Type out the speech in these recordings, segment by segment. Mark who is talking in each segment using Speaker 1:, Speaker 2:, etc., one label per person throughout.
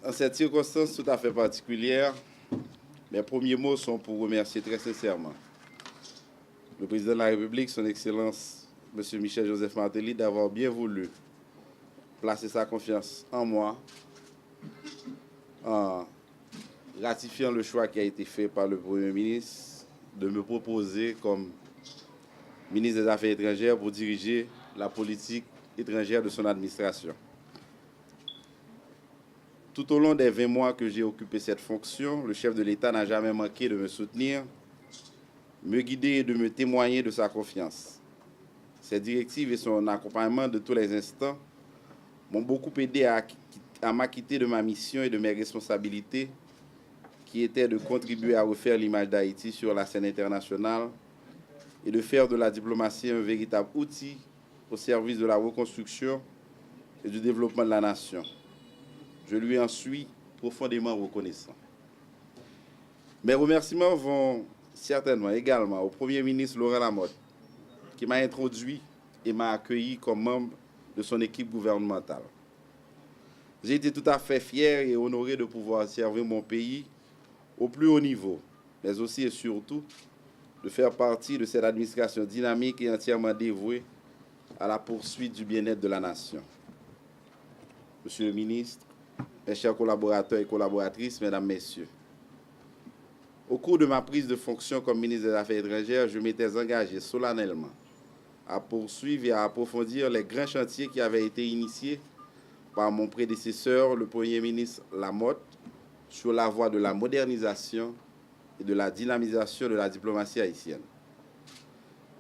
Speaker 1: En cette circonstance tout à fait particulière, mes premiers mots sont pour remercier très sincèrement le président de la République, son Excellence, M. Michel-Joseph Martelly, d'avoir bien voulu placer sa confiance en moi en ratifiant le choix qui a été fait par le Premier ministre de me proposer comme ministre des Affaires étrangères pour diriger la politique étrangère de son administration. Tout au long des 20 mois que j'ai occupé cette fonction, le chef de l'État n'a jamais manqué de me soutenir, me guider et de me témoigner de sa confiance. Ses directives et son accompagnement de tous les instants m'ont beaucoup aidé à m'acquitter de ma mission et de mes responsabilités, qui étaient de contribuer à refaire l'image d'Haïti sur la scène internationale et de faire de la diplomatie un véritable outil au service de la reconstruction et du développement de la nation. Je lui en suis profondément reconnaissant. Mes remerciements vont certainement également au Premier ministre Laurent Lamotte, qui m'a introduit et m'a accueilli comme membre de son équipe gouvernementale. J'ai été tout à fait fier et honoré de pouvoir servir mon pays au plus haut niveau, mais aussi et surtout de faire partie de cette administration dynamique et entièrement dévouée à la poursuite du bien-être de la nation. Monsieur le ministre, mes chers collaborateurs et collaboratrices, mesdames, messieurs, au cours de ma prise de fonction comme ministre des Affaires étrangères, je m'étais engagé solennellement à poursuivre et à approfondir les grands chantiers qui avaient été initiés par mon prédécesseur, le Premier ministre Lamotte, sur la voie de la modernisation et de la dynamisation de la diplomatie haïtienne.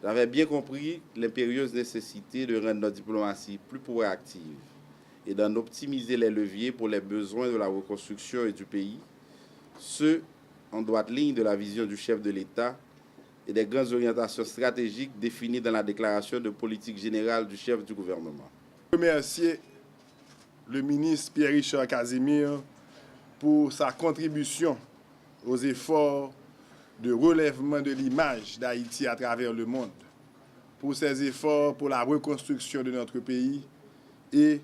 Speaker 1: J'avais bien compris l'impérieuse nécessité de rendre notre diplomatie plus proactive et d'en optimiser les leviers pour les besoins de la reconstruction et du pays, ce en droite ligne de la vision du chef de l'État et des grandes orientations stratégiques définies dans la déclaration de politique générale du chef du gouvernement.
Speaker 2: Je remercie le ministre Pierre-Richard Casimir pour sa contribution aux efforts de relèvement de l'image d'Haïti à travers le monde, pour ses efforts pour la reconstruction de notre pays et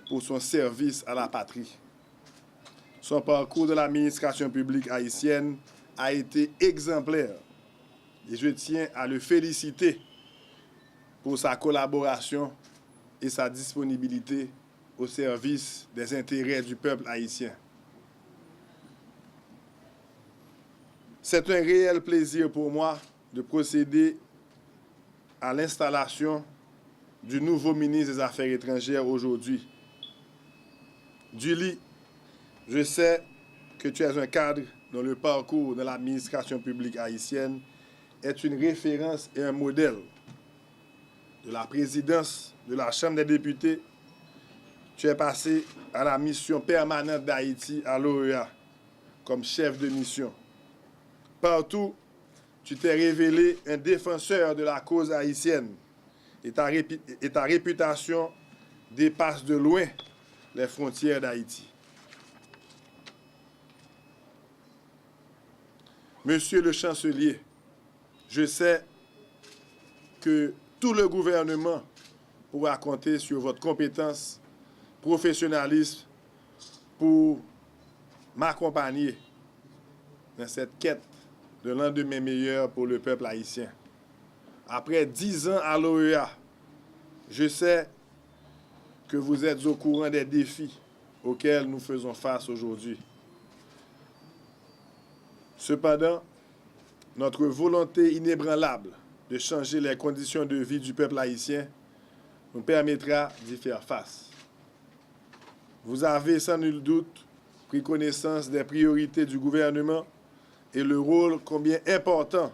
Speaker 2: pour son service à la patrie. Son parcours de l'administration publique haïtienne a été exemplaire et je tiens à le féliciter pour sa collaboration et sa disponibilité au service des intérêts du peuple haïtien. C'est un réel plaisir pour moi de procéder à l'installation du nouveau ministre des Affaires étrangères aujourd'hui. Julie, je sais que tu es un cadre dont le parcours de l'administration publique haïtienne est une référence et un modèle. De la présidence de la Chambre des députés, tu es passé à la mission permanente d'Haïti à l'OEA comme chef de mission. Partout, tu t'es révélé un défenseur de la cause haïtienne et ta réputation dépasse de loin les frontières d'Haïti. Monsieur le chancelier, je sais que tout le gouvernement pourra compter sur votre compétence, professionnalisme pour m'accompagner dans cette quête de lendemain meilleur pour le peuple haïtien. Après 10 ans à l'OEA, je sais que vous êtes au courant des défis auxquels nous faisons face aujourd'hui. Cependant, notre volonté inébranlable de changer les conditions de vie du peuple haïtien nous permettra d'y faire face. Vous avez sans nul doute pris connaissance des priorités du gouvernement et le rôle combien important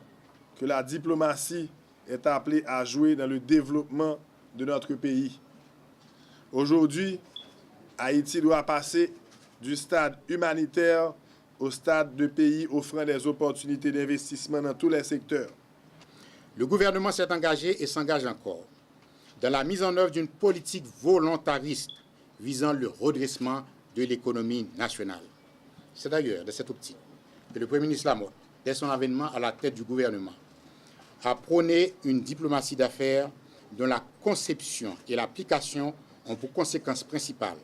Speaker 2: que la diplomatie est appelée à jouer dans le développement de notre pays. Aujourd'hui, Haïti doit passer du stade humanitaire au stade de pays offrant des opportunités d'investissement dans tous les secteurs.
Speaker 3: Le gouvernement s'est engagé et s'engage encore dans la mise en œuvre d'une politique volontariste visant le redressement de l'économie nationale. C'est d'ailleurs de cette optique que le Premier ministre Lamotte, dès son avènement à la tête du gouvernement, a prôné une diplomatie d'affaires dont la conception et l'application ont pour conséquence principale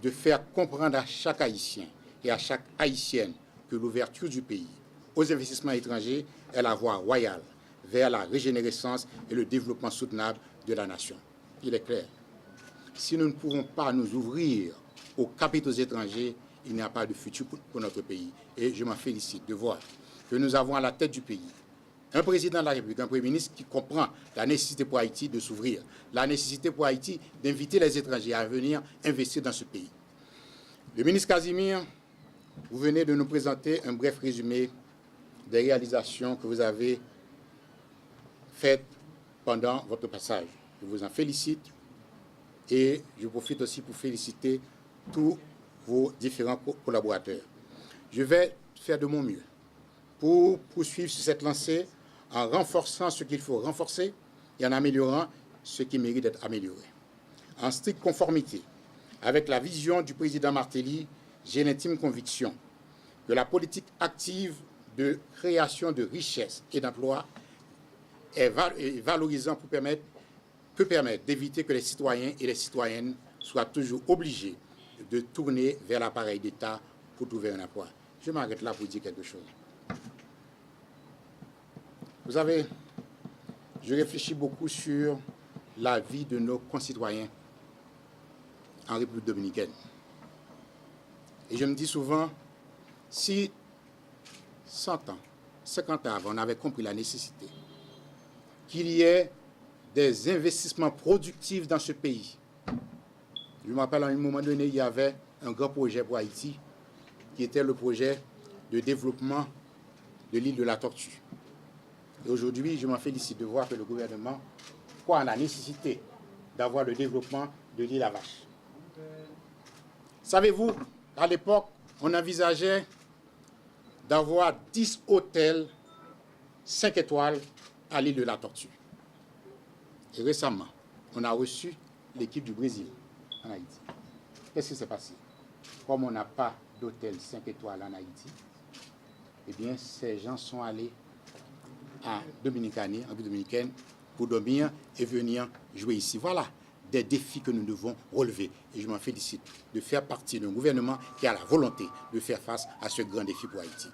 Speaker 3: de faire comprendre à chaque Haïtien et à chaque Haïtienne que l'ouverture du pays aux investissements étrangers est la voie royale vers la régénérescence et le développement soutenable de la nation. Il est clair, si nous ne pouvons pas nous ouvrir aux capitaux étrangers, il n'y a pas de futur pour notre pays. Et je m'en félicite de voir que nous avons à la tête du pays un président de la République, un Premier ministre qui comprend la nécessité pour Haïti de s'ouvrir, la nécessité pour Haïti d'inviter les étrangers à venir investir dans ce pays. Le ministre Casimir, vous venez de nous présenter un bref résumé des réalisations que vous avez faites pendant votre passage. Je vous en félicite et je profite aussi pour féliciter tous vos différents collaborateurs. Je vais faire de mon mieux pour poursuivre sur cette lancée en renforçant ce qu'il faut renforcer et en améliorant ce qui mérite d'être amélioré. En stricte conformité avec la vision du président Martelly, j'ai l'intime conviction que la politique active de création de richesses et d'emplois est valorisant peut permettre d'éviter que les citoyens et les citoyennes soient toujours obligés de tourner vers l'appareil d'État pour trouver un emploi. Je m'arrête là pour dire quelque chose. Vous savez, je réfléchis beaucoup sur la vie de nos concitoyens en République dominicaine. Et je me dis souvent, si 100 ans, 50 ans avant, on avait compris la nécessité qu'il y ait des investissements productifs dans ce pays. Je me rappelle à un moment donné, il y avait un grand projet pour Haïti qui était le projet de développement de l'île de la Tortue. Et aujourd'hui, je m'en félicite de voir que le gouvernement croit en la nécessité d'avoir le développement de l'île à Vache. Savez-vous, à l'époque, on envisageait d'avoir 10 hôtels 5 étoiles à l'île de la Tortue. Et récemment, on a reçu l'équipe du Brésil en Haïti. Qu'est-ce qui s'est passé? Comme on n'a pas d'hôtel 5 étoiles en Haïti, eh bien, ces gens sont allés à Dominicanie, en République dominicaine, pour dormir et venir jouer ici. Voilà des défis que nous devons relever. Et je m'en félicite de faire partie d'un gouvernement qui a la volonté de faire face à ce grand défi pour Haïti.